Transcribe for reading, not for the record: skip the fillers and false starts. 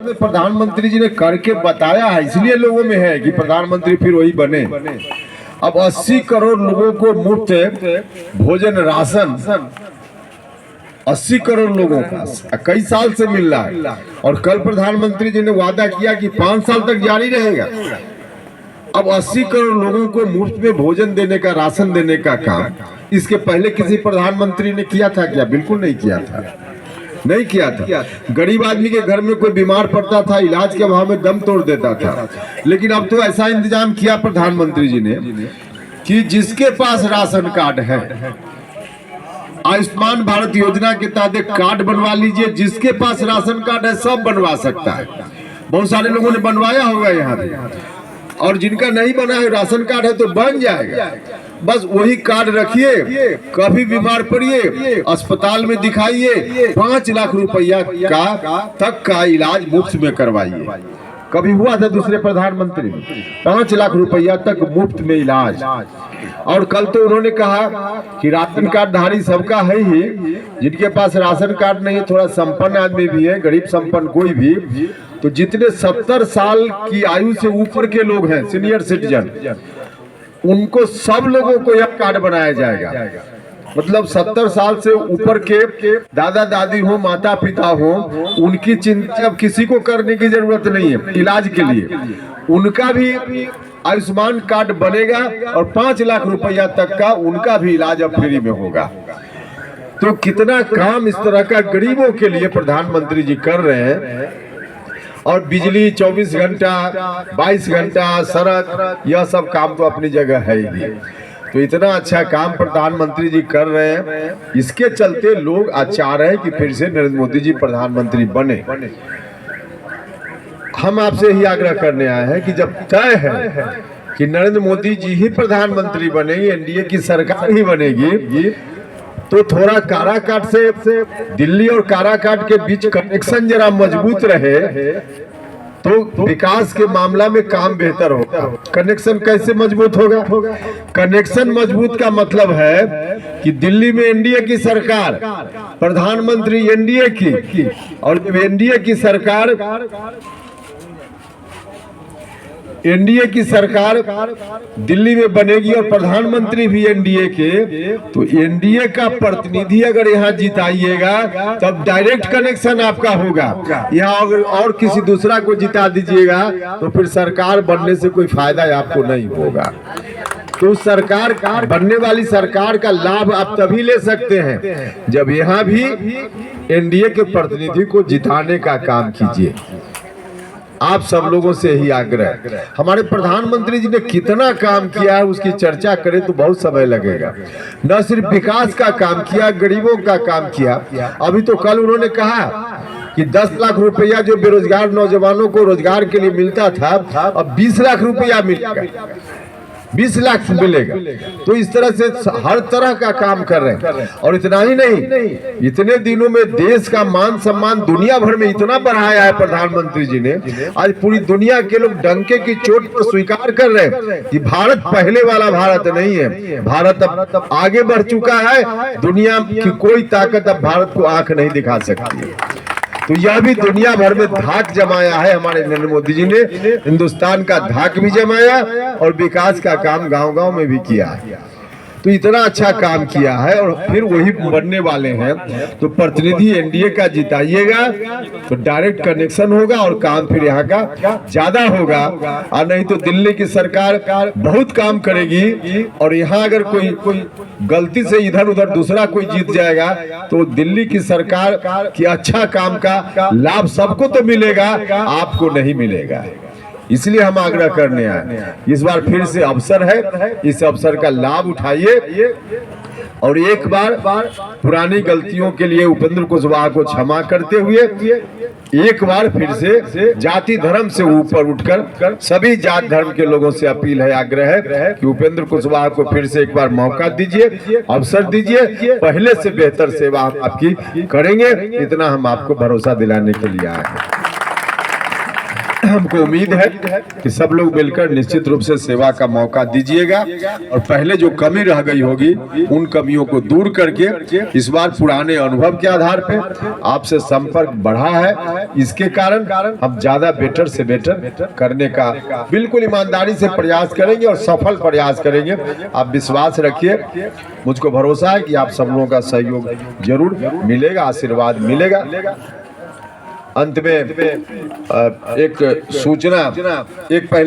में प्रधानमंत्री जी ने करके बताया है, इसलिए लोगों में है कि प्रधानमंत्री फिर वही बने। अब 80 करोड़ लोगों को मुफ्त भोजन राशन 80 करोड़ लोगों का कई साल से मिल रहा है, और कल प्रधानमंत्री जी ने वादा किया कि 5 साल तक जारी रहेगा। अब 80 करोड़ लोगों को मुफ्त में भोजन देने का, राशन देने का काम इसके पहले किसी प्रधानमंत्री ने किया था क्या? बिल्कुल नहीं किया था, नहीं किया था। गरीब आदमी के घर में कोई बीमार पड़ता था, इलाज के अभाव में दम तोड़ देता था। लेकिन अब तो ऐसा इंतजाम किया प्रधानमंत्री जी ने कि जिसके पास राशन कार्ड है, आयुष्मान भारत योजना के तहत एक कार्ड बनवा लीजिए। जिसके पास राशन कार्ड है सब बनवा सकता है। बहुत सारे लोगों ने बनवाया होगा यहाँ पे, और जिनका नहीं बना है राशन कार्ड है तो बन जाएगा। बस वही कार्ड रखिए, कभी बीमार पड़िए अस्पताल में दिखाइए, 5 लाख रुपया तक का इलाज मुफ्त में करवाइए। कभी हुआ था दूसरे प्रधानमंत्री में 5 लाख रुपया तक मुफ्त में इलाज। और कल तो उन्होंने कहा कि राशन कार्ड धारी सबका है ही, जिनके पास राशन कार्ड नहीं है, थोड़ा संपन्न आदमी भी है, गरीब संपन्न कोई भी, तो जितने 70 साल की आयु से ऊपर के लोग हैं, सीनियर सिटीजन, उनको सब लोगों को यह कार्ड बनाया जाएगा। मतलब 70 साल से ऊपर के दादा दादी हो, माता पिता हो, उनकी चिंता अब किसी को करने की जरूरत नहीं है इलाज के लिए। उनका भी आयुष्मान कार्ड बनेगा और 5 लाख रुपया तक का उनका भी इलाज अब फ्री में होगा। तो कितना काम इस तरह का गरीबों के लिए प्रधानमंत्री जी कर रहे हैं। और बिजली 24 घंटा 22 घंटा, सड़क, यह सब काम तो अपनी जगह है ही। तो इतना अच्छा काम प्रधानमंत्री जी कर रहे हैं, इसके चलते लोग आज चाह रहे हैं कि फिर से नरेंद्र मोदी जी प्रधानमंत्री बने। हम आपसे ही आग्रह करने आए हैं कि जब तय है कि नरेंद्र मोदी जी ही प्रधानमंत्री बनेंगे, एनडीए की सरकार ही बनेगी, तो थोड़ा काराकाट से दिल्ली और काराकाट के बीच कनेक्शन जरा मजबूत रहे तो विकास के मामला में काम बेहतर होगा। कनेक्शन कैसे मजबूत होगा? कनेक्शन मजबूत का मतलब है कि दिल्ली में एनडीए की सरकार, प्रधानमंत्री एनडीए की, और एनडीए की सरकार दिल्ली में बनेगी और प्रधानमंत्री भी एनडीए के, तो एनडीए का प्रतिनिधि अगर यहाँ जिताइएगा तब डायरेक्ट कनेक्शन आपका होगा। यहाँ अगर और किसी दूसरा को जिता दीजिएगा तो फिर सरकार बनने से कोई फायदा आपको नहीं होगा। तो सरकार बनने वाली सरकार का लाभ आप तभी ले सकते हैं जब यहाँ भी एनडीए के प्रतिनिधि को जिताने का काम कीजिए। आप सब लोगों से ही आग्रह। हमारे प्रधानमंत्री जी ने कितना काम किया है उसकी चर्चा करें तो बहुत समय लगेगा। न सिर्फ विकास का काम किया, गरीबों का काम किया। अभी तो कल उन्होंने कहा कि 10 लाख रुपया जो बेरोजगार नौजवानों को रोजगार के लिए मिलता था, अब 20 लाख रुपया मिलेगा, 20 लाख मिलेगा। तो इस तरह से हर तरह का काम कर रहे हैं। और इतना ही नहीं, इतने दिनों में देश का मान सम्मान दुनिया भर में इतना बढ़ाया है प्रधानमंत्री जी ने, आज पूरी दुनिया के लोग डंके की चोट पर स्वीकार कर रहे हैं कि भारत पहले वाला भारत नहीं है। भारत अब आगे बढ़ चुका है, दुनिया की कोई ताकत अब भारत को आंख नहीं दिखा सकती है। तो यह भी दुनिया भर में धाक जमाया है हमारे नरेंद्र मोदी जी ने, हिंदुस्तान का धाक भी जमाया और विकास का काम गांव-गांव में भी किया है। तो इतना अच्छा काम किया है और फिर वही बनने वाले हैं। तो प्रतिनिधि एनडीए का जिताइएगा तो डायरेक्ट कनेक्शन होगा और काम फिर यहाँ का ज्यादा होगा। और नहीं तो दिल्ली की सरकार बहुत काम करेगी और यहाँ अगर कोई गलती से इधर उधर दूसरा कोई जीत जाएगा तो दिल्ली की सरकार की अच्छा काम का लाभ सबको तो मिलेगा, आपको नहीं मिलेगा। इसलिए हम आग्रह करने आए, इस बार फिर से अवसर है, इस अवसर का लाभ उठाइए और एक बार पुरानी गलतियों के लिए उपेंद्र कुशवाहा को क्षमा करते हुए एक बार फिर से जाति धर्म से ऊपर उठकर सभी जात धर्म के लोगों से अपील है, आग्रह है कि उपेंद्र कुशवाहा को फिर से एक बार मौका दीजिए, अवसर दीजिए, पहले से बेहतर सेवा आपकी करेंगे। इतना हम आपको भरोसा दिलाने के लिए आए हैं। हमको उम्मीद है कि सब लोग मिलकर निश्चित रूप से सेवा का मौका दीजिएगा और पहले जो कमी रह गई होगी उन कमियों को दूर करके इस बार पुराने अनुभव के आधार पे आपसे संपर्क बढ़ा है, इसके कारण हम ज्यादा बेटर से बेटर करने का बिल्कुल ईमानदारी से प्रयास करेंगे और सफल प्रयास करेंगे। आप विश्वास रखिए, मुझको भरोसा है कि आप सब लोगों का सहयोग जरूर मिलेगा, आशीर्वाद मिलेगा। अंत में एक सूचना, एक पहले